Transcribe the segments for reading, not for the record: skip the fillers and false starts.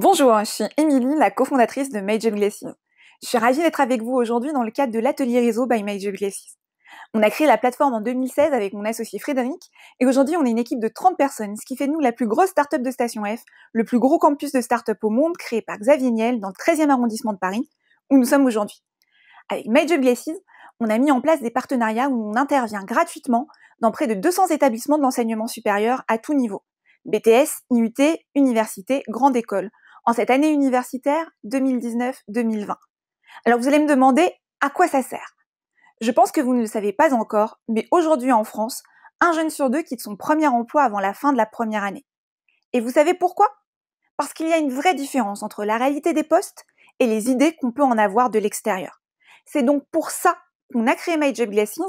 Bonjour, je suis Émilie, la cofondatrice de Made Job Glasses. Je suis ravie d'être avec vous aujourd'hui dans le cadre de l'atelier réseau by Made Job Glasses. On a créé la plateforme en 2016 avec mon associé Frédéric et aujourd'hui on est une équipe de 30 personnes, ce qui fait de nous la plus grosse start-up de Station F, le plus gros campus de start-up au monde créé par Xavier Niel dans le 13e arrondissement de Paris, où nous sommes aujourd'hui. Avec Made Job Glasses, on a mis en place des partenariats où on intervient gratuitement dans près de 200 établissements de l'enseignement supérieur à tout niveau. BTS, IUT, université, grande école, en cette année universitaire 2019-2020. Alors vous allez me demander à quoi ça sert. Je pense que vous ne le savez pas encore, mais aujourd'hui en France, un jeune sur deux quitte son premier emploi avant la fin de la première année. Et vous savez pourquoi ? Parce qu'il y a une vraie différence entre la réalité des postes et les idées qu'on peut en avoir de l'extérieur. C'est donc pour ça qu'on a créé Made Job Glasses,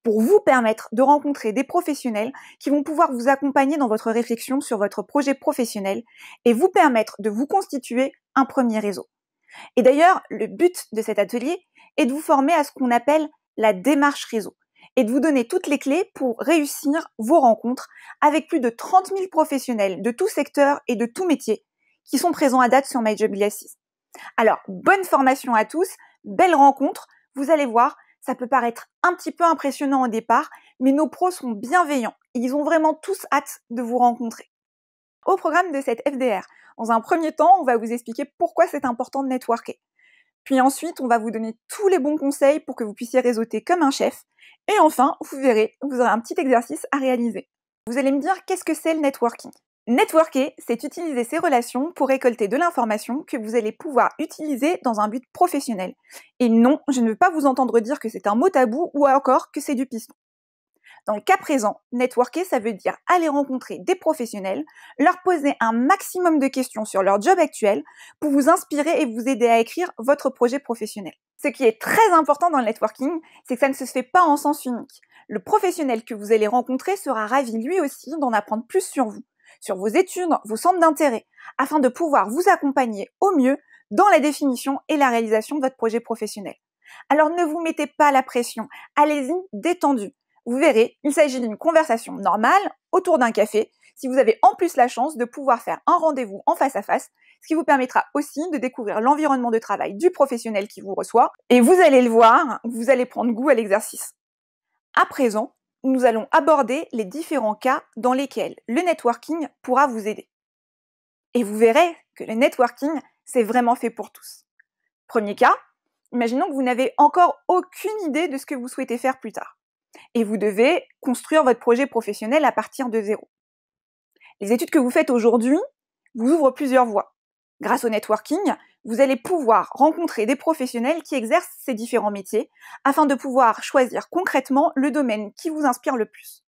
pour vous permettre de rencontrer des professionnels qui vont pouvoir vous accompagner dans votre réflexion sur votre projet professionnel et vous permettre de vous constituer un premier réseau. Et d'ailleurs, le but de cet atelier est de vous former à ce qu'on appelle la démarche réseau et de vous donner toutes les clés pour réussir vos rencontres avec plus de 30 000 professionnels de tout secteur et de tout métier qui sont présents à date sur Made Job Glasses. Alors, bonne formation à tous, belle rencontre, vous allez voir, ça peut paraître un petit peu impressionnant au départ, mais nos pros sont bienveillants et ils ont vraiment tous hâte de vous rencontrer. Au programme de cette FDR, dans un premier temps, on va vous expliquer pourquoi c'est important de networker. Puis ensuite, on va vous donner tous les bons conseils pour que vous puissiez réseauter comme un chef. Et enfin, vous verrez, vous aurez un petit exercice à réaliser. Vous allez me dire, qu'est-ce que c'est le networking ? Networker, c'est utiliser ces relations pour récolter de l'information que vous allez pouvoir utiliser dans un but professionnel. Et non, je ne veux pas vous entendre dire que c'est un mot tabou ou encore que c'est du piston. Dans le cas présent, networker, ça veut dire aller rencontrer des professionnels, leur poser un maximum de questions sur leur job actuel pour vous inspirer et vous aider à écrire votre projet professionnel. Ce qui est très important dans le networking, c'est que ça ne se fait pas en sens unique. Le professionnel que vous allez rencontrer sera ravi lui aussi d'en apprendre plus sur vous, sur vos études, vos centres d'intérêt, afin de pouvoir vous accompagner au mieux dans la définition et la réalisation de votre projet professionnel. Alors ne vous mettez pas la pression, allez-y détendu. Vous verrez, il s'agit d'une conversation normale autour d'un café, si vous avez en plus la chance de pouvoir faire un rendez-vous en face à face, ce qui vous permettra aussi de découvrir l'environnement de travail du professionnel qui vous reçoit, et vous allez le voir, vous allez prendre goût à l'exercice. À présent, nous allons aborder les différents cas dans lesquels le networking pourra vous aider. Et vous verrez que le networking, c'est vraiment fait pour tous. Premier cas, imaginons que vous n'avez encore aucune idée de ce que vous souhaitez faire plus tard. Et vous devez construire votre projet professionnel à partir de zéro. Les études que vous faites aujourd'hui vous ouvrent plusieurs voies. Grâce au networking, vous allez pouvoir rencontrer des professionnels qui exercent ces différents métiers afin de pouvoir choisir concrètement le domaine qui vous inspire le plus.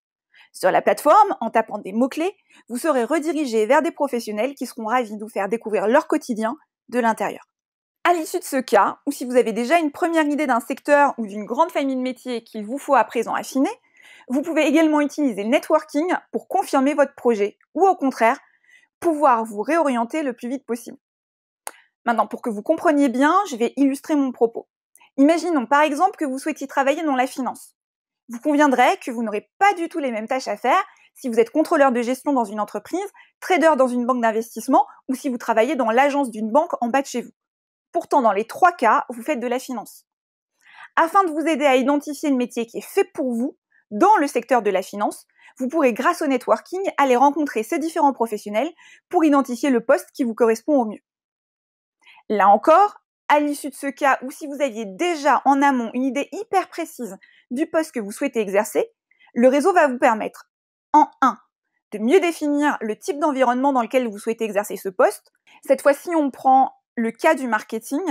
Sur la plateforme, en tapant des mots-clés, vous serez redirigé vers des professionnels qui seront ravis de vous faire découvrir leur quotidien de l'intérieur. À l'issue de ce cas, ou si vous avez déjà une première idée d'un secteur ou d'une grande famille de métiers qu'il vous faut à présent affiner, vous pouvez également utiliser le networking pour confirmer votre projet ou au contraire, pouvoir vous réorienter le plus vite possible. Maintenant, pour que vous compreniez bien, je vais illustrer mon propos. Imaginons par exemple que vous souhaitiez travailler dans la finance. Vous conviendrez que vous n'aurez pas du tout les mêmes tâches à faire si vous êtes contrôleur de gestion dans une entreprise, trader dans une banque d'investissement ou si vous travaillez dans l'agence d'une banque en bas de chez vous. Pourtant, dans les trois cas, vous faites de la finance. Afin de vous aider à identifier le métier qui est fait pour vous, dans le secteur de la finance, vous pourrez, grâce au networking, aller rencontrer ces différents professionnels pour identifier le poste qui vous correspond au mieux. Là encore, à l'issue de ce cas ou si vous aviez déjà en amont une idée hyper précise du poste que vous souhaitez exercer, le réseau va vous permettre, en 1, de mieux définir le type d'environnement dans lequel vous souhaitez exercer ce poste. Cette fois-ci, on prend le cas du marketing.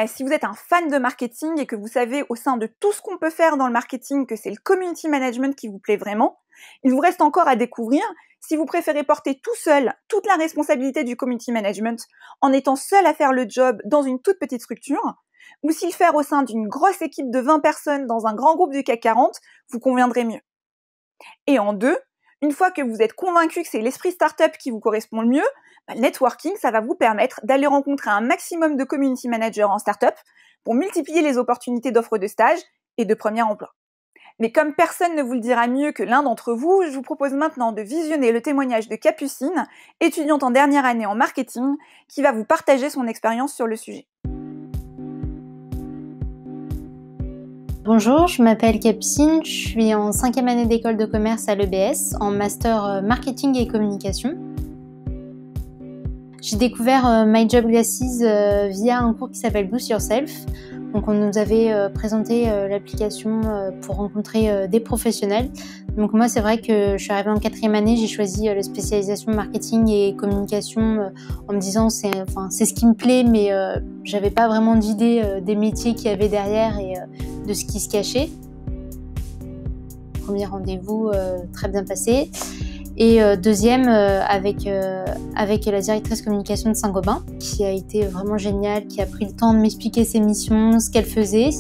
Si vous êtes un fan de marketing et que vous savez au sein de tout ce qu'on peut faire dans le marketing que c'est le community management qui vous plaît vraiment, il vous reste encore à découvrir si vous préférez porter tout seul toute la responsabilité du community management en étant seul à faire le job dans une toute petite structure, ou si le faire au sein d'une grosse équipe de 20 personnes dans un grand groupe du CAC 40 vous conviendrait mieux. Et en 2, une fois que vous êtes convaincu que c'est l'esprit startup qui vous correspond le mieux, le networking, ça va vous permettre d'aller rencontrer un maximum de community managers en startup pour multiplier les opportunités d'offres de stage et de premier emploi. Mais comme personne ne vous le dira mieux que l'un d'entre vous, je vous propose maintenant de visionner le témoignage de Capucine, étudiante en dernière année en marketing, qui va vous partager son expérience sur le sujet. Bonjour, je m'appelle Capucine, je suis en 5e année d'école de commerce à l'EBS, en master marketing et communication. J'ai découvert My Job Glasses via un cours qui s'appelle Boost Yourself. Donc on nous avait présenté l'application pour rencontrer des professionnels. Donc moi c'est vrai que je suis arrivée en 4e année, j'ai choisi la spécialisation marketing et communication en me disant c'est ce qui me plaît, mais j'avais pas vraiment d'idée des métiers qu'il y avait derrière et de ce qui se cachait. Premier rendez-vous très bien passé. Et deuxième avec la directrice communication de Saint-Gobain, qui a été vraiment géniale, qui a pris le temps de m'expliquer ses missions, ce qu'elle faisait.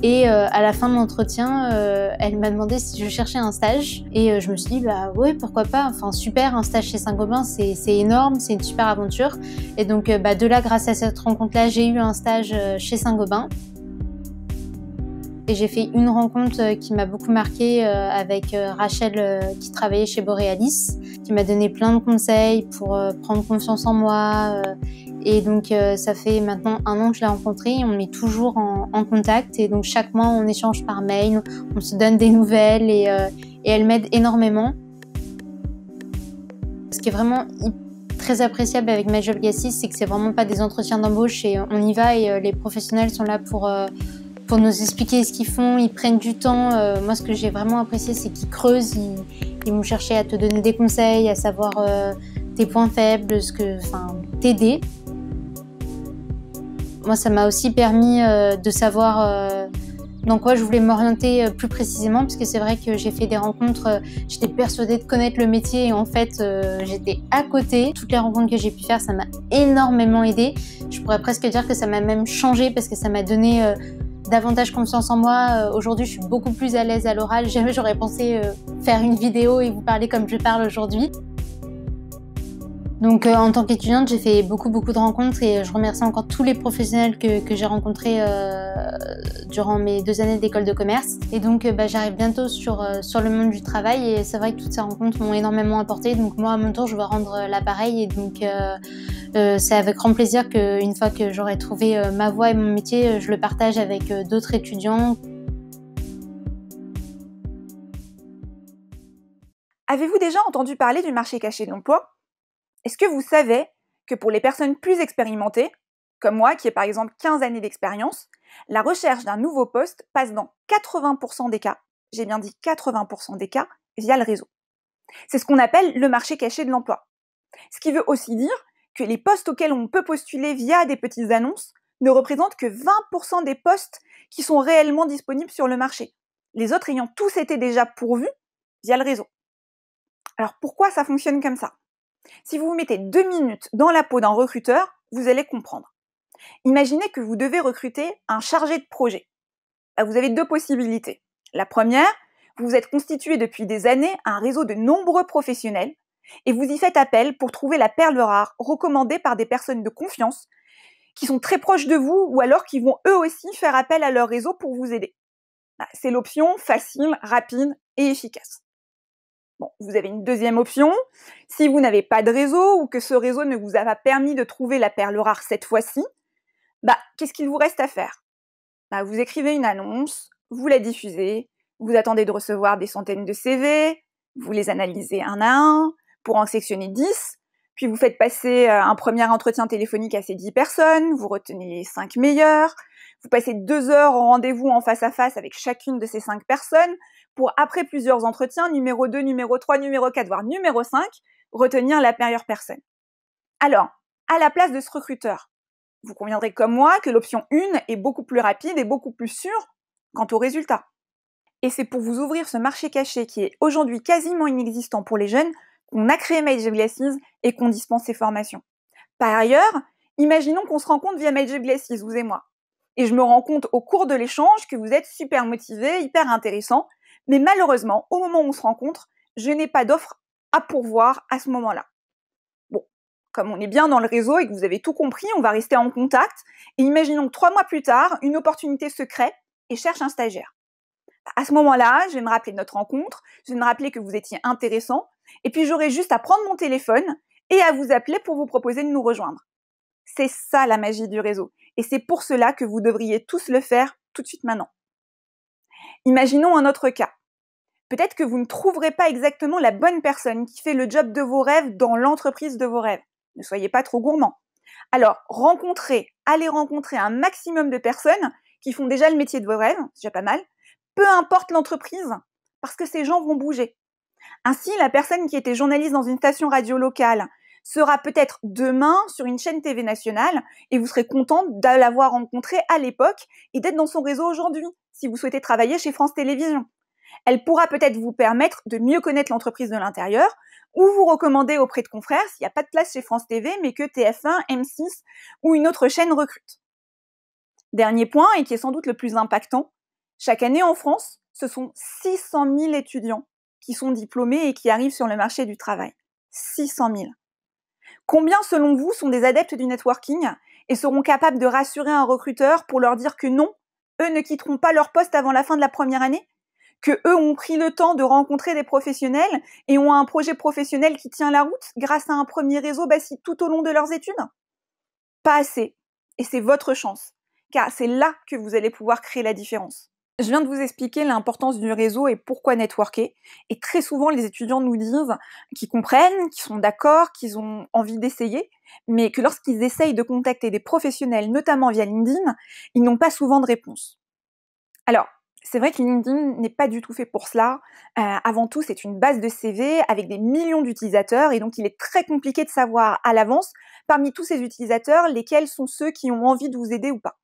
Et à la fin de l'entretien, elle m'a demandé si je cherchais un stage. Et je me suis dit, bah ouais, pourquoi pas. Enfin, super, un stage chez Saint-Gobain, c'est énorme, c'est une super aventure. Et donc, de là, grâce à cette rencontre-là, j'ai eu un stage chez Saint-Gobain. Et j'ai fait une rencontre qui m'a beaucoup marquée avec Rachel qui travaillait chez Borealis, qui m'a donné plein de conseils pour prendre confiance en moi. Et donc ça fait maintenant 1 an que je l'ai rencontrée et on est toujours en contact. Et donc chaque mois on échange par mail, on se donne des nouvelles et elle m'aide énormément. Ce qui est vraiment très appréciable avec My Job Glasses, c'est que c'est vraiment pas des entretiens d'embauche et on y va et les professionnels sont là pour nous expliquer ce qu'ils font, ils prennent du temps. Moi, ce que j'ai vraiment apprécié, c'est qu'ils creusent, ils vont chercher à te donner des conseils, à savoir tes points faibles, t'aider. Moi, ça m'a aussi permis de savoir dans quoi je voulais m'orienter plus précisément, parce que c'est vrai que j'ai fait des rencontres, j'étais persuadée de connaître le métier et en fait, j'étais à côté. Toutes les rencontres que j'ai pu faire, ça m'a énormément aidée. Je pourrais presque dire que ça m'a même changée parce que ça m'a donné davantage confiance en moi. Aujourd'hui, je suis beaucoup plus à l'aise à l'oral. Jamais j'aurais pensé faire une vidéo et vous parler comme je parle aujourd'hui. Donc en tant qu'étudiante, j'ai fait beaucoup de rencontres et je remercie encore tous les professionnels que j'ai rencontrés durant mes 2 années d'école de commerce. Et donc j'arrive bientôt sur le monde du travail et c'est vrai que toutes ces rencontres m'ont énormément apporté. Donc moi, à mon tour, je vais rendre l'appareil et donc c'est avec grand plaisir qu'une fois que j'aurai trouvé ma voie et mon métier, je le partage avec d'autres étudiants. Avez-vous déjà entendu parler du marché caché de l'emploi ? Est-ce que vous savez que pour les personnes plus expérimentées, comme moi qui ai par exemple 15 années d'expérience, la recherche d'un nouveau poste passe dans 80% des cas, j'ai bien dit 80% des cas, via le réseau. C'est ce qu'on appelle le marché caché de l'emploi. Ce qui veut aussi dire que les postes auxquels on peut postuler via des petites annonces ne représentent que 20% des postes qui sont réellement disponibles sur le marché, les autres ayant tous été déjà pourvus via le réseau. Alors pourquoi ça fonctionne comme ça ? Si vous vous mettez 2 minutes dans la peau d'un recruteur, vous allez comprendre. Imaginez que vous devez recruter un chargé de projet. Vous avez 2 possibilités. La première, vous vous êtes constitué depuis des années un réseau de nombreux professionnels et vous y faites appel pour trouver la perle rare recommandée par des personnes de confiance qui sont très proches de vous ou alors qui vont eux aussi faire appel à leur réseau pour vous aider. C'est l'option facile, rapide et efficace. Bon, vous avez une deuxième option. Si vous n'avez pas de réseau ou que ce réseau ne vous a pas permis de trouver la perle rare cette fois-ci, qu'est-ce qu'il vous reste à faire ? Vous écrivez une annonce, vous la diffusez, vous attendez de recevoir des centaines de CV, vous les analysez un à un pour en sélectionner 10, puis vous faites passer un premier entretien téléphonique à ces 10 personnes, vous retenez les 5 meilleurs, vous passez 2 heures en rendez-vous en face à face avec chacune de ces 5 personnes pour, après plusieurs entretiens, numéro 2, numéro 3, numéro 4, voire numéro 5, retenir la meilleure personne. Alors, à la place de ce recruteur, vous conviendrez comme moi que l'option 1 est beaucoup plus rapide et beaucoup plus sûre quant aux résultats. Et c'est pour vous ouvrir ce marché caché qui est aujourd'hui quasiment inexistant pour les jeunes qu'on a créé My Job Glasses et qu'on dispense ces formations. Par ailleurs, imaginons qu'on se rencontre via My Job Glasses, vous et moi. Et je me rends compte au cours de l'échange que vous êtes super motivé, hyper intéressant, mais malheureusement, au moment où on se rencontre, je n'ai pas d'offre à pourvoir à ce moment-là. Bon, comme on est bien dans le réseau et que vous avez tout compris, on va rester en contact, et imaginons que 3 mois plus tard, une opportunité se crée et cherche un stagiaire. À ce moment-là, je vais me rappeler de notre rencontre, je vais me rappeler que vous étiez intéressant, et puis j'aurai juste à prendre mon téléphone et à vous appeler pour vous proposer de nous rejoindre. C'est ça la magie du réseau. Et c'est pour cela que vous devriez tous le faire tout de suite maintenant. Imaginons un autre cas. Peut-être que vous ne trouverez pas exactement la bonne personne qui fait le job de vos rêves dans l'entreprise de vos rêves. Ne soyez pas trop gourmand. Alors, allez rencontrer un maximum de personnes qui font déjà le métier de vos rêves, c'est déjà pas mal, peu importe l'entreprise, parce que ces gens vont bouger. Ainsi, la personne qui était journaliste dans une station radio locale sera peut-être demain sur une chaîne TV nationale et vous serez content de l'avoir rencontrée à l'époque et d'être dans son réseau aujourd'hui, si vous souhaitez travailler chez France Télévisions. Elle pourra peut-être vous permettre de mieux connaître l'entreprise de l'intérieur ou vous recommander auprès de confrères s'il n'y a pas de place chez France TV mais que TF1, M6 ou une autre chaîne recrute. Dernier point, et qui est sans doute le plus impactant, chaque année en France, ce sont 600 000 étudiants qui sont diplômés et qui arrivent sur le marché du travail. 600 000. Combien, selon vous, sont des adeptes du networking et seront capables de rassurer un recruteur pour leur dire que non, eux ne quitteront pas leur poste avant la fin de la première année, que eux ont pris le temps de rencontrer des professionnels et ont un projet professionnel qui tient la route grâce à un premier réseau bâti tout au long de leurs études? Pas assez. Et c'est votre chance, car c'est là que vous allez pouvoir créer la différence. Je viens de vous expliquer l'importance du réseau et pourquoi networker. Et très souvent, les étudiants nous disent qu'ils comprennent, qu'ils sont d'accord, qu'ils ont envie d'essayer, mais que lorsqu'ils essayent de contacter des professionnels, notamment via LinkedIn, ils n'ont pas souvent de réponse. Alors, c'est vrai que LinkedIn n'est pas du tout fait pour cela. Avant tout, c'est une base de CV avec des millions d'utilisateurs et donc il est très compliqué de savoir à l'avance, parmi tous ces utilisateurs, lesquels sont ceux qui ont envie de vous aider ou pas.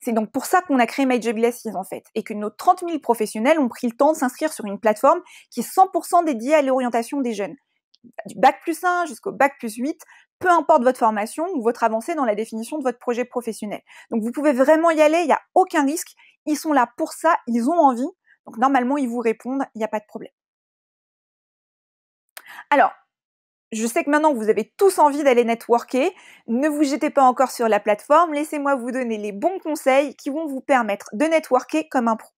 C'est donc pour ça qu'on a créé My Job Glasses en fait, et que nos 30 000 professionnels ont pris le temps de s'inscrire sur une plateforme qui est 100% dédiée à l'orientation des jeunes. Du Bac+1 jusqu'au Bac+8, peu importe votre formation ou votre avancée dans la définition de votre projet professionnel. Donc vous pouvez vraiment y aller, il n'y a aucun risque, ils sont là pour ça, ils ont envie, donc normalement ils vous répondent, il n'y a pas de problème. Alors, je sais que maintenant vous avez tous envie d'aller networker, ne vous jetez pas encore sur la plateforme, laissez-moi vous donner les bons conseils qui vont vous permettre de networker comme un pro.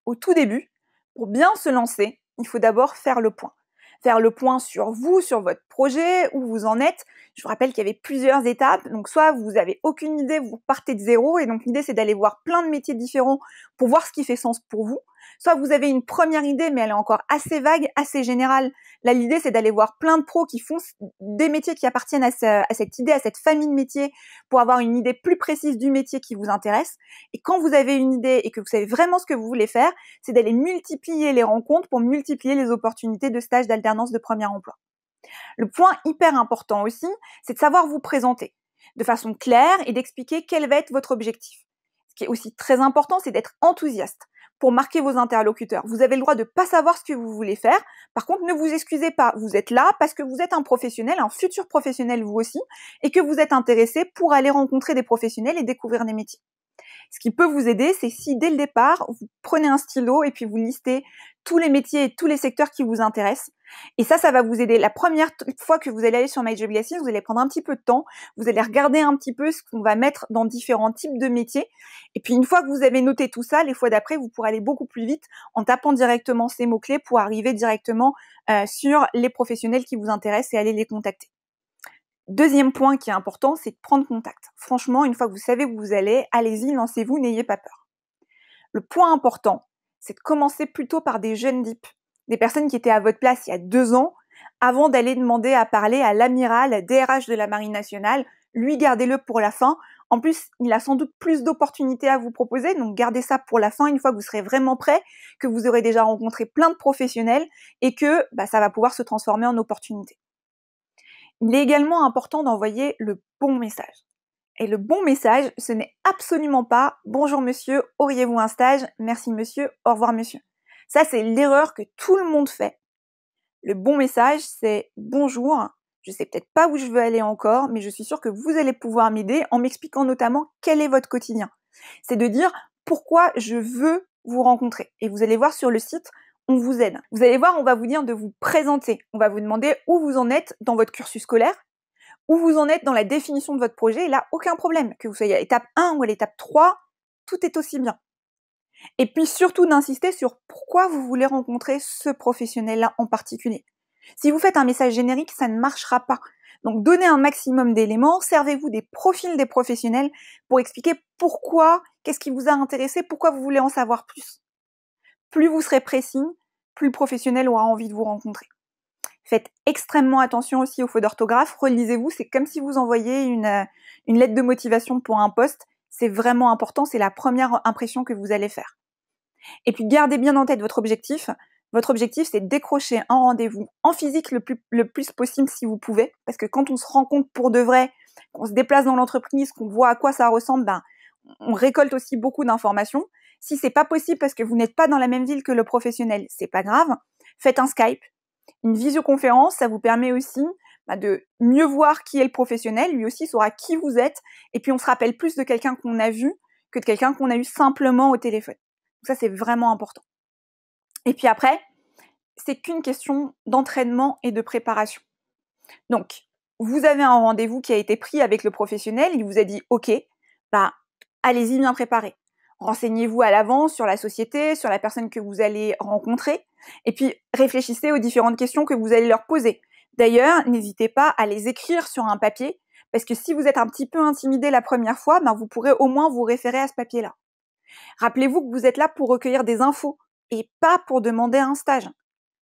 Au tout début, pour bien se lancer, il faut d'abord faire le point. Faire le point sur vous, sur votre projet, où vous en êtes. Je vous rappelle qu'il y avait plusieurs étapes. Donc soit vous n'avez aucune idée, vous partez de zéro, et donc l'idée c'est d'aller voir plein de métiers différents pour voir ce qui fait sens pour vous. Soit vous avez une première idée, mais elle est encore assez vague, assez générale. Là, l'idée c'est d'aller voir plein de pros qui font des métiers qui appartiennent à cette idée, à cette famille de métiers, pour avoir une idée plus précise du métier qui vous intéresse. Et quand vous avez une idée et que vous savez vraiment ce que vous voulez faire, c'est d'aller multiplier les rencontres pour multiplier les opportunités de stage, d'alternance, de premier emploi. Le point hyper important aussi, c'est de savoir vous présenter de façon claire et d'expliquer quel va être votre objectif. Ce qui est aussi très important, c'est d'être enthousiaste pour marquer vos interlocuteurs. Vous avez le droit de ne pas savoir ce que vous voulez faire. Par contre, ne vous excusez pas. Vous êtes là parce que vous êtes un professionnel, un futur professionnel vous aussi, et que vous êtes intéressé pour aller rencontrer des professionnels et découvrir des métiers. Ce qui peut vous aider, c'est si dès le départ, vous prenez un stylo et puis vous listez tous les métiers et tous les secteurs qui vous intéressent. Et ça va vous aider. La première fois que vous allez aller sur My Job Glasses, vous allez prendre un petit peu de temps, vous allez regarder un petit peu ce qu'on va mettre dans différents types de métiers. Et puis une fois que vous avez noté tout ça, les fois d'après, vous pourrez aller beaucoup plus vite en tapant directement ces mots-clés pour arriver directement sur les professionnels qui vous intéressent et aller les contacter. Deuxième point qui est important, c'est de prendre contact. Franchement, une fois que vous savez où vous allez, allez-y, lancez-vous, n'ayez pas peur. Le point important, c'est de commencer plutôt par des jeunes dips, des personnes qui étaient à votre place il y a 2 ans, avant d'aller demander à parler à l'amiral, DRH de la Marine nationale. Lui, gardez-le pour la fin. En plus, il a sans doute plus d'opportunités à vous proposer, donc gardez ça pour la fin, une fois que vous serez vraiment prêt, que vous aurez déjà rencontré plein de professionnels et que ça va pouvoir se transformer en opportunité. Il est également important d'envoyer le bon message. Et le bon message, ce n'est absolument pas « Bonjour monsieur, auriez-vous un stage? Merci monsieur, au revoir monsieur ». Ça, c'est l'erreur que tout le monde fait. Le bon message, c'est « Bonjour, je sais peut-être pas où je veux aller encore, mais je suis sûre que vous allez pouvoir m'aider en m'expliquant notamment quel est votre quotidien ». C'est de dire pourquoi je veux vous rencontrer. Et vous allez voir sur le site, on vous aide. Vous allez voir, on va vous dire de vous présenter. On va vous demander où vous en êtes dans votre cursus scolaire, où vous en êtes dans la définition de votre projet. Et là, aucun problème. Que vous soyez à l'étape 1 ou à l'étape 3, tout est aussi bien. Et puis surtout d'insister sur pourquoi vous voulez rencontrer ce professionnel-là en particulier. Si vous faites un message générique, ça ne marchera pas. Donc donnez un maximum d'éléments, servez-vous des profils des professionnels pour expliquer pourquoi, qu'est-ce qui vous a intéressé, pourquoi vous voulez en savoir plus. Plus vous serez précis, plus le professionnel aura envie de vous rencontrer. Faites extrêmement attention aussi aux fautes d'orthographe, relisez-vous, c'est comme si vous envoyiez une lettre de motivation pour un poste, c'est vraiment important, c'est la première impression que vous allez faire. Et puis gardez bien en tête votre objectif. Votre objectif, c'est de décrocher un rendez-vous en physique le plus possible si vous pouvez, parce que quand on se rencontre pour de vrai, qu'on se déplace dans l'entreprise, qu'on voit à quoi ça ressemble, on récolte aussi beaucoup d'informations. Si c'est pas possible parce que vous n'êtes pas dans la même ville que le professionnel, c'est pas grave. Faites un Skype, une visioconférence, ça vous permet aussi de mieux voir qui est le professionnel, lui aussi saura qui vous êtes, et puis on se rappelle plus de quelqu'un qu'on a vu que de quelqu'un qu'on a eu simplement au téléphone. Donc ça, c'est vraiment important. Et puis après, c'est qu'une question d'entraînement et de préparation. Donc, vous avez un rendez-vous qui a été pris avec le professionnel, il vous a dit « Ok, allez-y bien préparé. Renseignez-vous à l'avance sur la société, sur la personne que vous allez rencontrer, et puis réfléchissez aux différentes questions que vous allez leur poser. D'ailleurs, n'hésitez pas à les écrire sur un papier, parce que si vous êtes un petit peu intimidé la première fois, vous pourrez au moins vous référer à ce papier-là. Rappelez-vous que vous êtes là pour recueillir des infos, et pas pour demander un stage.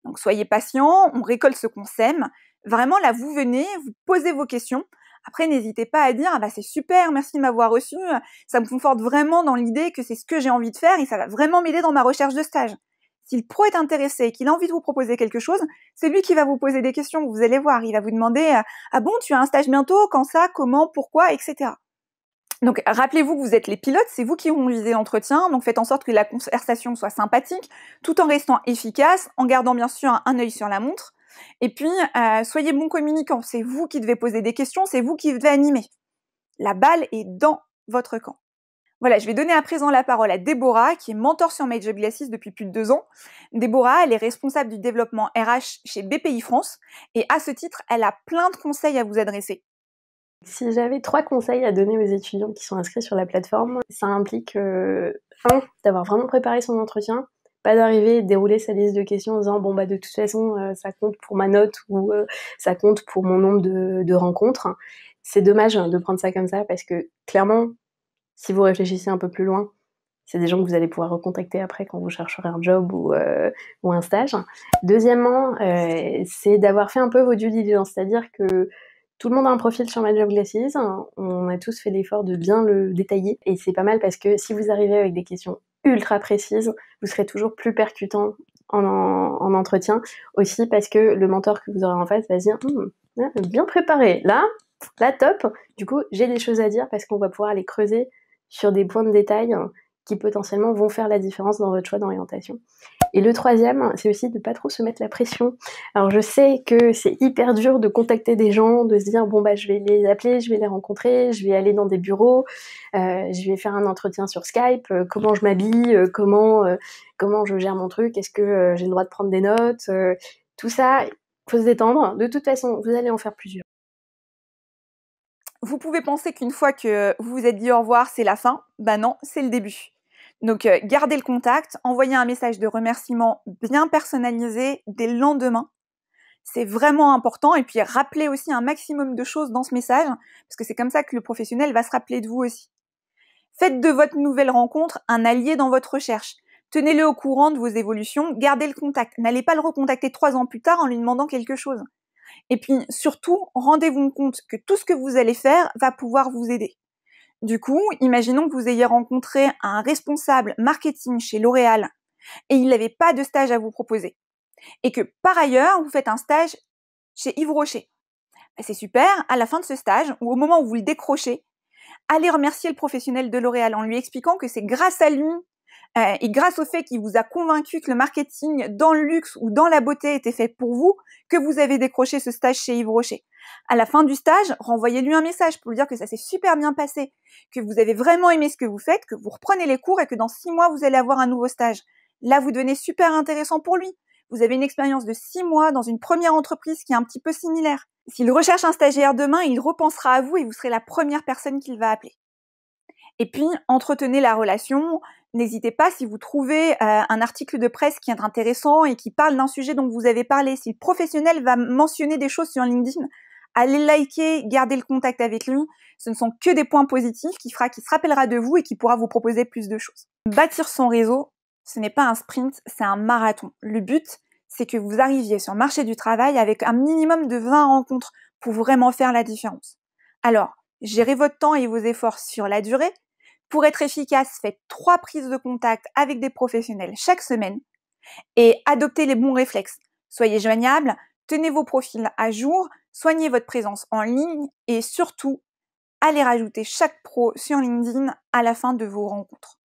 Donc soyez patient, on récolte ce qu'on sème. Vraiment, là, vous venez, vous posez vos questions. Après, n'hésitez pas à dire « c'est super, merci de m'avoir reçu, ça me conforte vraiment dans l'idée que c'est ce que j'ai envie de faire et ça va vraiment m'aider dans ma recherche de stage. » Si le pro est intéressé et qu'il a envie de vous proposer quelque chose, c'est lui qui va vous poser des questions, vous allez voir. Il va vous demander « Ah bon, tu as un stage bientôt? Quand ça? Comment? Pourquoi? » etc. Donc, rappelez-vous que vous êtes les pilotes, c'est vous qui conduisez l'entretien, donc faites en sorte que la conversation soit sympathique, tout en restant efficace, en gardant bien sûr un œil sur la montre. Et puis, soyez bon communicant, c'est vous qui devez poser des questions, c'est vous qui devez animer. La balle est dans votre camp. Voilà, je vais donner à présent la parole à Déborah, qui est mentor sur My Job Glasses depuis plus de 2 ans. Déborah, elle est responsable du développement RH chez BPI France, et à ce titre, elle a plein de conseils à vous adresser. Si j'avais 3 conseils à donner aux étudiants qui sont inscrits sur la plateforme, ça implique 1. D'avoir vraiment préparé son entretien, pas d'arriver et de dérouler sa liste de questions en disant de toute façon ça compte pour ma note ou ça compte pour mon nombre de rencontres. C'est dommage de prendre ça comme ça parce que clairement, si vous réfléchissez un peu plus loin, c'est des gens que vous allez pouvoir recontacter après quand vous chercherez un job ou un stage. Deuxièmement, c'est d'avoir fait un peu vos due diligence, c'est-à-dire que tout le monde a un profil sur My Job Glasses, on a tous fait l'effort de bien le détailler, et c'est pas mal parce que si vous arrivez avec des questions ultra précises, vous serez toujours plus percutant en entretien, aussi parce que le mentor que vous aurez en face va se dire bien préparé, là top, du coup j'ai des choses à dire parce qu'on va pouvoir aller creuser sur des points de détail qui potentiellement vont faire la différence dans votre choix d'orientation. Et le troisième, c'est aussi de pas trop se mettre la pression. Alors je sais que c'est hyper dur de contacter des gens, de se dire je vais les appeler, je vais les rencontrer, je vais aller dans des bureaux, je vais faire un entretien sur Skype, comment je m'habille, comment je gère mon truc, est-ce que j'ai le droit de prendre des notes, tout ça, faut se détendre. De toute façon, vous allez en faire plusieurs. Vous pouvez penser qu'une fois que vous vous êtes dit au revoir, c'est la fin. Non, c'est le début. Donc, gardez le contact, envoyez un message de remerciement bien personnalisé dès le lendemain. C'est vraiment important. Et puis, rappelez aussi un maximum de choses dans ce message, parce que c'est comme ça que le professionnel va se rappeler de vous aussi. Faites de votre nouvelle rencontre un allié dans votre recherche. Tenez-le au courant de vos évolutions, gardez le contact. N'allez pas le recontacter 3 ans plus tard en lui demandant quelque chose. Et puis, surtout, rendez-vous compte que tout ce que vous allez faire va pouvoir vous aider. Du coup, imaginons que vous ayez rencontré un responsable marketing chez L'Oréal et il n'avait pas de stage à vous proposer. Et que par ailleurs, vous faites un stage chez Yves Rocher. C'est super, à la fin de ce stage, ou au moment où vous le décrochez, allez remercier le professionnel de L'Oréal en lui expliquant que c'est grâce à lui et grâce au fait qu'il vous a convaincu que le marketing dans le luxe ou dans la beauté était fait pour vous, que vous avez décroché ce stage chez Yves Rocher. À la fin du stage, renvoyez-lui un message pour lui dire que ça s'est super bien passé, que vous avez vraiment aimé ce que vous faites, que vous reprenez les cours et que dans 6 mois, vous allez avoir un nouveau stage. Là, vous devenez super intéressant pour lui. Vous avez une expérience de 6 mois dans une première entreprise qui est un petit peu similaire. S'il recherche un stagiaire demain, il repensera à vous et vous serez la première personne qu'il va appeler. Et puis, entretenez la relation. N'hésitez pas, si vous trouvez un article de presse qui est intéressant et qui parle d'un sujet dont vous avez parlé, si le professionnel va mentionner des choses sur LinkedIn, allez liker, gardez le contact avec lui. Ce ne sont que des points positifs qu'il se rappellera de vous et qui pourra vous proposer plus de choses. Bâtir son réseau, ce n'est pas un sprint, c'est un marathon. Le but, c'est que vous arriviez sur le marché du travail avec un minimum de 20 rencontres pour vraiment faire la différence. Alors, gérez votre temps et vos efforts sur la durée. Pour être efficace, faites 3 prises de contact avec des professionnels chaque semaine et adoptez les bons réflexes. Soyez joignable, tenez vos profils à jour, soignez votre présence en ligne et surtout, allez rajouter chaque pro sur LinkedIn à la fin de vos rencontres.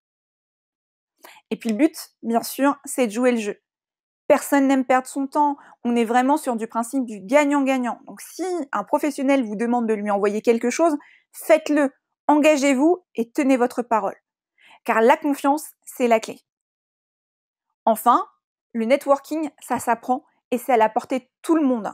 Et puis le but, bien sûr, c'est de jouer le jeu. Personne n'aime perdre son temps. On est vraiment sur du principe du gagnant-gagnant. Donc si un professionnel vous demande de lui envoyer quelque chose, faites-le. Engagez-vous et tenez votre parole. Car la confiance, c'est la clé. Enfin, le networking, ça s'apprend et c'est à la portée de tout le monde.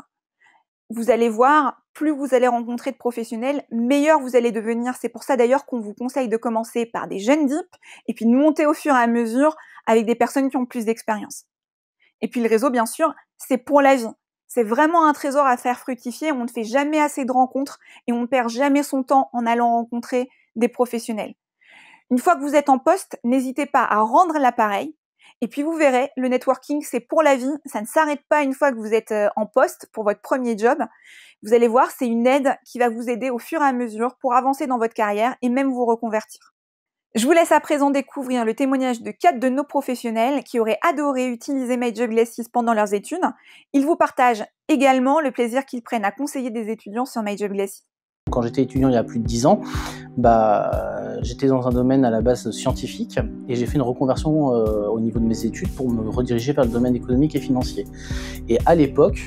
Vous allez voir, plus vous allez rencontrer de professionnels, meilleur vous allez devenir. C'est pour ça d'ailleurs qu'on vous conseille de commencer par des jeunes dips et puis de monter au fur et à mesure avec des personnes qui ont plus d'expérience. Et puis le réseau, bien sûr, c'est pour la vie. C'est vraiment un trésor à faire fructifier. On ne fait jamais assez de rencontres et on ne perd jamais son temps en allant rencontrer des professionnels. Une fois que vous êtes en poste, n'hésitez pas à rendre l'appareil. Et puis vous verrez, le networking, c'est pour la vie. Ça ne s'arrête pas une fois que vous êtes en poste pour votre premier job. Vous allez voir, c'est une aide qui va vous aider au fur et à mesure pour avancer dans votre carrière et même vous reconvertir. Je vous laisse à présent découvrir le témoignage de 4 de nos professionnels qui auraient adoré utiliser My Job Glasses pendant leurs études. Ils vous partagent également le plaisir qu'ils prennent à conseiller des étudiants sur My Job Glasses. Quand j'étais étudiant il y a plus de 10 ans, j'étais dans un domaine à la base scientifique et j'ai fait une reconversion au niveau de mes études pour me rediriger vers le domaine économique et financier. Et à l'époque,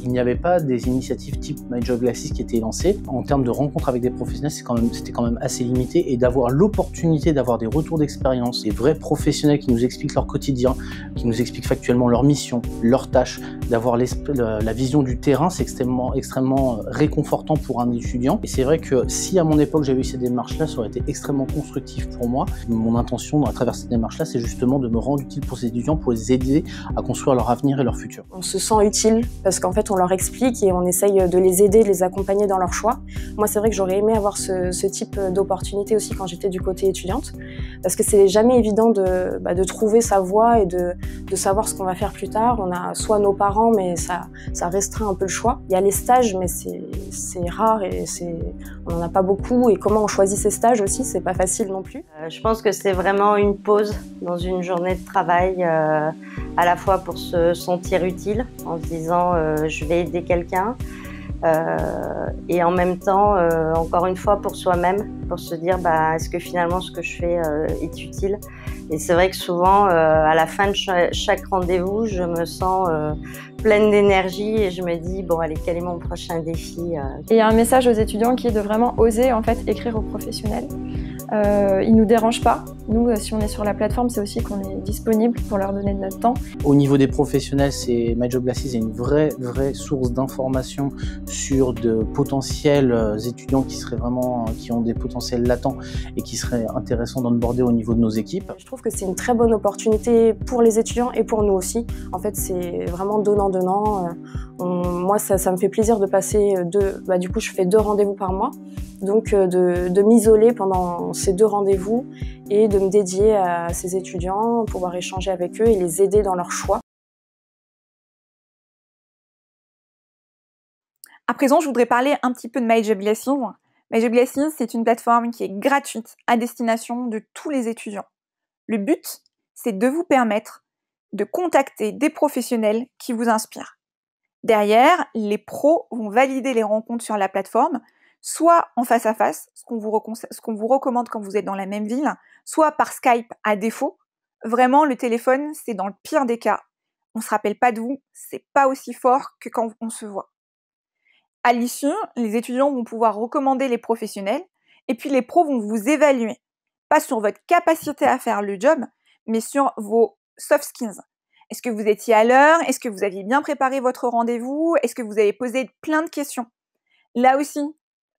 il n'y avait pas des initiatives type My Job Glasses qui étaient lancées. En termes de rencontres avec des professionnels, c'était quand même assez limité et d'avoir l'opportunité d'avoir des retours d'expérience, des vrais professionnels qui nous expliquent leur quotidien, qui nous expliquent factuellement leur mission, leurs tâches, d'avoir la vision du terrain, c'est extrêmement réconfortant pour un étudiant. Et c'est vrai que si à mon époque j'avais eu ces démarches-là, ça aurait été extrêmement constructif pour moi. Mon intention à travers ces démarches-là, c'est justement de me rendre utile pour ces étudiants, pour les aider à construire leur avenir et leur futur. On se sent utile parce qu'en fait on leur explique et on essaye de les aider, de les accompagner dans leur choix. Moi c'est vrai que j'aurais aimé avoir ce type d'opportunité aussi quand j'étais du côté étudiante, parce que c'est jamais évident de trouver sa voie et de savoir ce qu'on va faire plus tard. On a soit nos parents, mais ça restreint un peu le choix. Il y a les stages, mais c'est rare et on n'en a pas beaucoup. Et comment on choisit ces stages aussi, c'est pas facile non plus. Je pense que c'est vraiment une pause dans une journée de travail, à la fois pour se sentir utile, en se disant je vais aider quelqu'un, et en même temps, encore une fois, pour soi-même, pour se dire est-ce que finalement ce que je fais est utile. Et c'est vrai que souvent, à la fin de chaque rendez-vous, je me sens pleine d'énergie et je me dis bon allez, quel est mon prochain défi. Et il y a un message aux étudiants qui est de vraiment oser en fait écrire aux professionnels. Ils nous dérangent pas. Nous, si on est sur la plateforme, c'est aussi qu'on est disponible pour leur donner de notre temps. Au niveau des professionnels, My Job Glasses est une vraie source d'informations sur de potentiels étudiants qui ont des potentiels latents et qui seraient intéressants d'onboarder au niveau de nos équipes. Je trouve que c'est une très bonne opportunité pour les étudiants et pour nous aussi. En fait, c'est vraiment donnant-donnant. Moi, ça me fait plaisir de passer du coup, je fais 2 rendez-vous par mois. Donc, de m'isoler pendant ces 2 rendez-vous et de me dédier à ces étudiants, pouvoir échanger avec eux et les aider dans leurs choix. À présent, je voudrais parler un petit peu de My Job Glasses. My Job Glasses, c'est une plateforme qui est gratuite à destination de tous les étudiants. Le but, c'est de vous permettre de contacter des professionnels qui vous inspirent. Derrière, les pros vont valider les rencontres sur la plateforme, soit en face à face, ce qu'on vous recommande quand vous êtes dans la même ville, soit par Skype à défaut. Vraiment, le téléphone, c'est dans le pire des cas. On se rappelle pas de vous, c'est pas aussi fort que quand on se voit. À l'issue, les étudiants vont pouvoir recommander les professionnels et puis les pros vont vous évaluer. Pas sur votre capacité à faire le job, mais sur vos soft skills. Est-ce que vous étiez à l'heure? Est-ce que vous aviez bien préparé votre rendez-vous? Est-ce que vous avez posé plein de questions? Là aussi,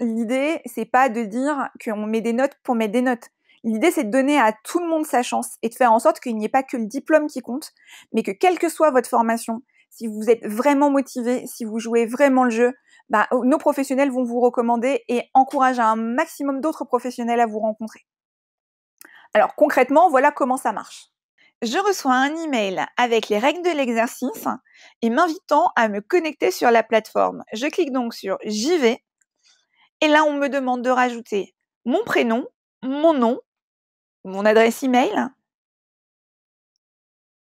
l'idée, c'est pas de dire qu'on met des notes pour mettre des notes. L'idée, c'est de donner à tout le monde sa chance et de faire en sorte qu'il n'y ait pas que le diplôme qui compte, mais que quelle que soit votre formation, si vous êtes vraiment motivé, si vous jouez vraiment le jeu, nos professionnels vont vous recommander et encourager un maximum d'autres professionnels à vous rencontrer. Alors concrètement, voilà comment ça marche. Je reçois un email avec les règles de l'exercice et m'invitant à me connecter sur la plateforme. Je clique donc sur « J'y vais » et là, on me demande de rajouter mon prénom, mon nom, mon adresse email,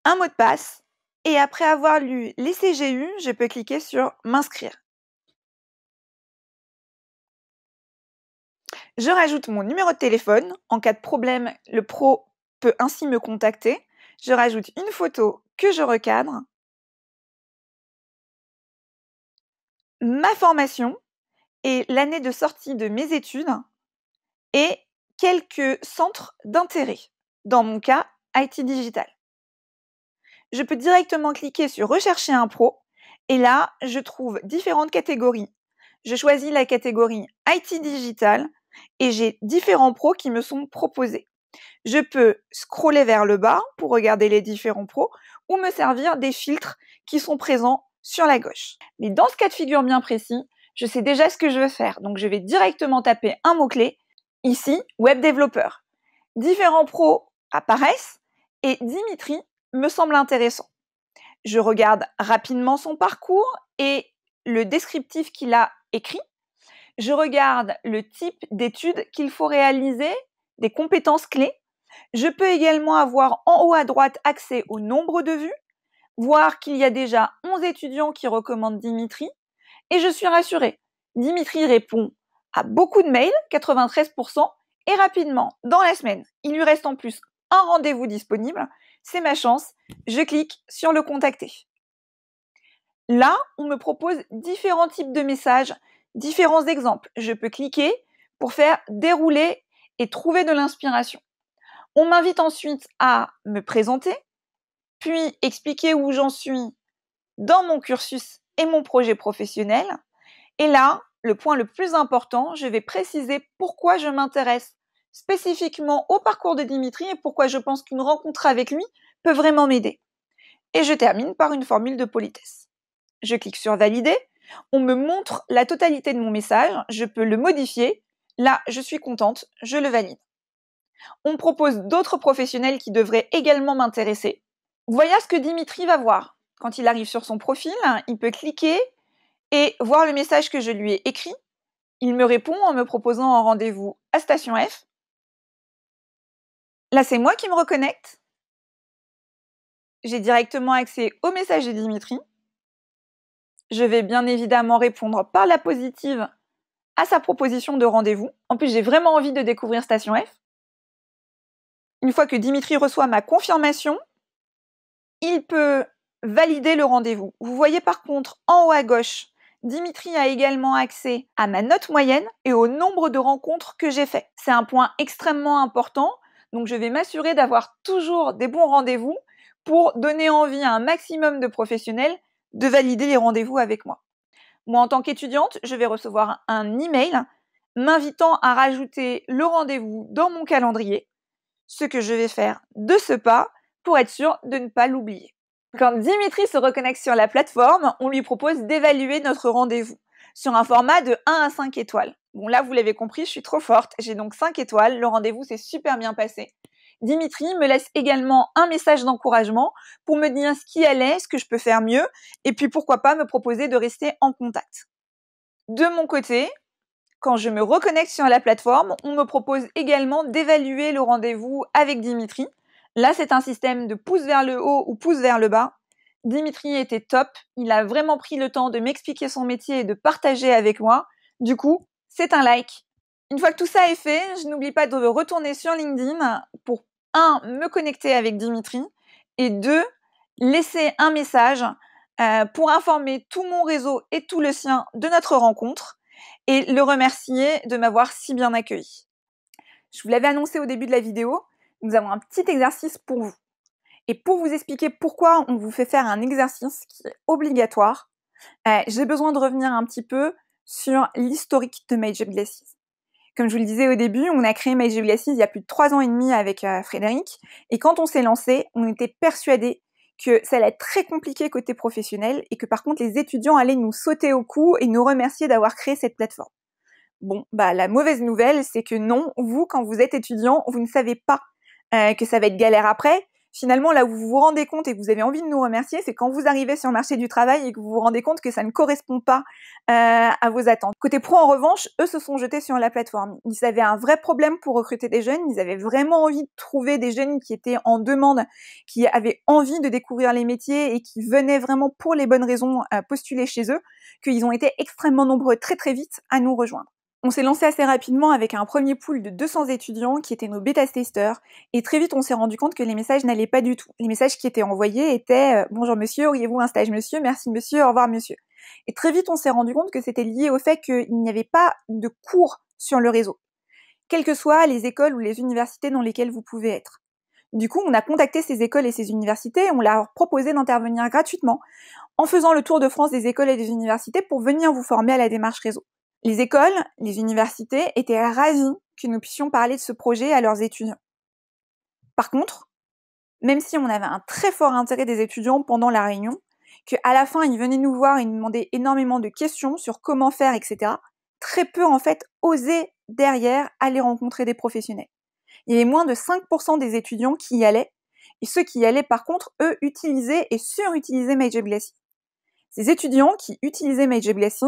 un mot de passe et après avoir lu les CGU, je peux cliquer sur « M'inscrire ». Je rajoute mon numéro de téléphone. En cas de problème, le pro peut ainsi me contacter. Je rajoute une photo que je recadre, ma formation et l'année de sortie de mes études et quelques centres d'intérêt. Dans mon cas, IT Digital. Je peux directement cliquer sur « Rechercher un pro » et là, je trouve différentes catégories. Je choisis la catégorie IT Digital et j'ai différents pros qui me sont proposés. Je peux scroller vers le bas pour regarder les différents pros ou me servir des filtres qui sont présents sur la gauche. Mais dans ce cas de figure bien précis, je sais déjà ce que je veux faire. Donc, je vais directement taper un mot-clé, ici, web développeur. Différents pros apparaissent et Dimitri me semble intéressant. Je regarde rapidement son parcours et le descriptif qu'il a écrit. Je regarde le type d'études qu'il faut réaliser, des compétences clés. Je peux également avoir en haut à droite accès au nombre de vues, voir qu'il y a déjà 11 étudiants qui recommandent Dimitri, et je suis rassurée. Dimitri répond à beaucoup de mails, 93%, et rapidement, dans la semaine, il lui reste en plus un rendez-vous disponible. C'est ma chance, je clique sur le contacter. Là, on me propose différents types de messages, différents exemples. Je peux cliquer pour faire dérouler et trouver de l'inspiration. On m'invite ensuite à me présenter, puis expliquer où j'en suis dans mon cursus et mon projet professionnel. Et là, le point le plus important, je vais préciser pourquoi je m'intéresse spécifiquement au parcours de Dimitri et pourquoi je pense qu'une rencontre avec lui peut vraiment m'aider. Et je termine par une formule de politesse. Je clique sur valider, on me montre la totalité de mon message, je peux le modifier. Là, je suis contente, je le valide. On me propose d'autres professionnels qui devraient également m'intéresser. Voilà ce que Dimitri va voir. Quand il arrive sur son profil, il peut cliquer et voir le message que je lui ai écrit. Il me répond en me proposant un rendez-vous à Station F. Là, c'est moi qui me reconnecte. J'ai directement accès au message de Dimitri. Je vais bien évidemment répondre par la positive à sa proposition de rendez-vous. En plus, j'ai vraiment envie de découvrir Station F. Une fois que Dimitri reçoit ma confirmation, il peut valider le rendez-vous. Vous voyez par contre en haut à gauche, Dimitri a également accès à ma note moyenne et au nombre de rencontres que j'ai fait. C'est un point extrêmement important, donc je vais m'assurer d'avoir toujours des bons rendez-vous pour donner envie à un maximum de professionnels de valider les rendez-vous avec moi. Moi, en tant qu'étudiante, je vais recevoir un email m'invitant à rajouter le rendez-vous dans mon calendrier, ce que je vais faire de ce pas pour être sûr de ne pas l'oublier. Quand Dimitri se reconnecte sur la plateforme, on lui propose d'évaluer notre rendez-vous sur un format de 1 à 5 étoiles. Bon là, vous l'avez compris, je suis trop forte, j'ai donc 5 étoiles, le rendez-vous s'est super bien passé. Dimitri me laisse également un message d'encouragement pour me dire ce qui allait, ce que je peux faire mieux, et puis pourquoi pas me proposer de rester en contact. De mon côté, quand je me reconnecte sur la plateforme, on me propose également d'évaluer le rendez-vous avec Dimitri. Là, c'est un système de pouce vers le haut ou pouce vers le bas. Dimitri était top, il a vraiment pris le temps de m'expliquer son métier et de partager avec moi. Du coup, c'est un like. Une fois que tout ça est fait, je n'oublie pas de retourner sur LinkedIn pour 1. Me connecter avec Dimitri et 2. Laisser un message pour informer tout mon réseau et tout le sien de notre rencontre et le remercier de m'avoir si bien accueilli. Je vous l'avais annoncé au début de la vidéo, nous avons un petit exercice pour vous. Et pour vous expliquer pourquoi on vous fait faire un exercice qui est obligatoire, j'ai besoin de revenir un petit peu sur l'historique de Made Job Glasses. Comme je vous le disais au début, on a créé MyJobGlasses il y a plus de 3 ans et demi avec Frédéric. Et quand on s'est lancé, on était persuadés que ça allait être très compliqué côté professionnel et que par contre les étudiants allaient nous sauter au cou et nous remercier d'avoir créé cette plateforme. Bon, la mauvaise nouvelle, c'est que non, vous, quand vous êtes étudiant, vous ne savez pas que ça va être galère après. Finalement, là où vous vous rendez compte et que vous avez envie de nous remercier, c'est quand vous arrivez sur le marché du travail et que vous vous rendez compte que ça ne correspond pas à vos attentes. Côté pro, en revanche, eux se sont jetés sur la plateforme. Ils avaient un vrai problème pour recruter des jeunes. Ils avaient vraiment envie de trouver des jeunes qui étaient en demande, qui avaient envie de découvrir les métiers et qui venaient vraiment pour les bonnes raisons postuler chez eux, qu'ils ont été extrêmement nombreux très très vite à nous rejoindre. On s'est lancé assez rapidement avec un premier pool de 200 étudiants qui étaient nos bêta-testeurs et très vite on s'est rendu compte que les messages n'allaient pas du tout. Les messages qui étaient envoyés étaient « Bonjour monsieur, auriez-vous un stage monsieur? Merci monsieur, au revoir monsieur ». Et très vite on s'est rendu compte que c'était lié au fait qu'il n'y avait pas de cours sur le réseau, quelles que soient les écoles ou les universités dans lesquelles vous pouvez être. Du coup, on a contacté ces écoles et ces universités et on leur a proposé d'intervenir gratuitement en faisant le tour de France des écoles et des universités pour venir vous former à la démarche réseau. Les écoles, les universités étaient ravis que nous puissions parler de ce projet à leurs étudiants. Par contre, même si on avait un très fort intérêt des étudiants pendant la réunion, qu'à la fin ils venaient nous voir et nous demandaient énormément de questions sur comment faire, etc., très peu en fait osaient derrière aller rencontrer des professionnels. Il y avait moins de 5% des étudiants qui y allaient, et ceux qui y allaient par contre, eux, utilisaient et surutilisaient MyJobGlasses. Ces étudiants qui utilisaient MyJobGlasses,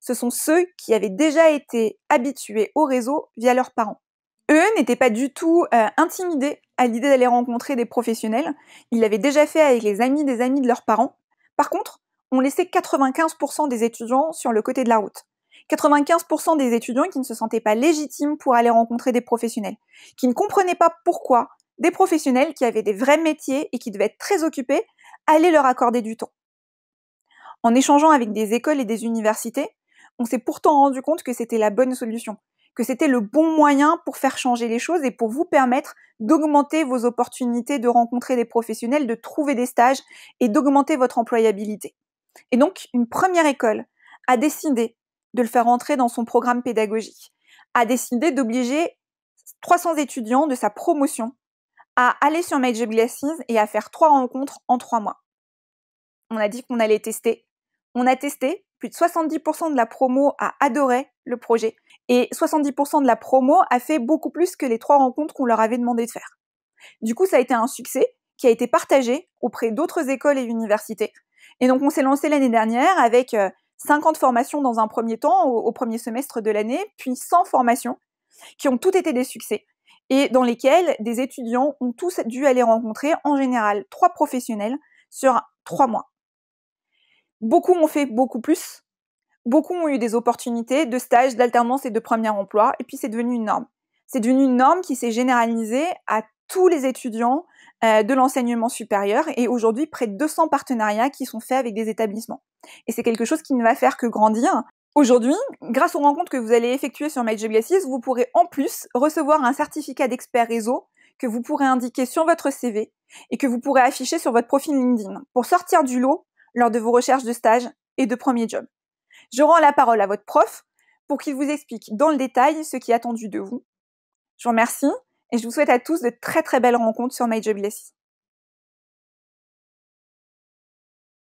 ce sont ceux qui avaient déjà été habitués au réseau via leurs parents. Eux n'étaient pas du tout intimidés à l'idée d'aller rencontrer des professionnels. Ils l'avaient déjà fait avec les amis des amis de leurs parents. Par contre, on laissait 95% des étudiants sur le côté de la route. 95% des étudiants qui ne se sentaient pas légitimes pour aller rencontrer des professionnels, qui ne comprenaient pas pourquoi des professionnels qui avaient des vrais métiers et qui devaient être très occupés allaient leur accorder du temps. En échangeant avec des écoles et des universités, on s'est pourtant rendu compte que c'était la bonne solution, que c'était le bon moyen pour faire changer les choses et pour vous permettre d'augmenter vos opportunités de rencontrer des professionnels, de trouver des stages et d'augmenter votre employabilité. Et donc, une première école a décidé de le faire entrer dans son programme pédagogique, a décidé d'obliger 300 étudiants de sa promotion à aller sur MyJobGlasses et à faire 3 rencontres en 3 mois. On a dit qu'on allait tester. On a testé, plus de 70% de la promo a adoré le projet et 70% de la promo a fait beaucoup plus que les 3 rencontres qu'on leur avait demandé de faire. Du coup, ça a été un succès qui a été partagé auprès d'autres écoles et universités. Et donc, on s'est lancé l'année dernière avec 50 formations dans un premier temps, au premier semestre de l'année, puis 100 formations qui ont toutes été des succès et dans lesquelles des étudiants ont tous dû aller rencontrer en général 3 professionnels sur 3 mois. Beaucoup ont fait beaucoup plus, beaucoup ont eu des opportunités de stage, d'alternance et de premier emploi, et puis c'est devenu une norme. C'est devenu une norme qui s'est généralisée à tous les étudiants de l'enseignement supérieur, et aujourd'hui près de 200 partenariats qui sont faits avec des établissements. Et c'est quelque chose qui ne va faire que grandir. Aujourd'hui, grâce aux rencontres que vous allez effectuer sur MyJobGlasses, vous pourrez en plus recevoir un certificat d'expert réseau que vous pourrez indiquer sur votre CV et que vous pourrez afficher sur votre profil LinkedIn pour sortir du lot lors de vos recherches de stage et de premier job. Je rends la parole à votre prof pour qu'il vous explique dans le détail ce qui est attendu de vous. Je vous remercie et je vous souhaite à tous de très très belles rencontres sur MyJobGlasses.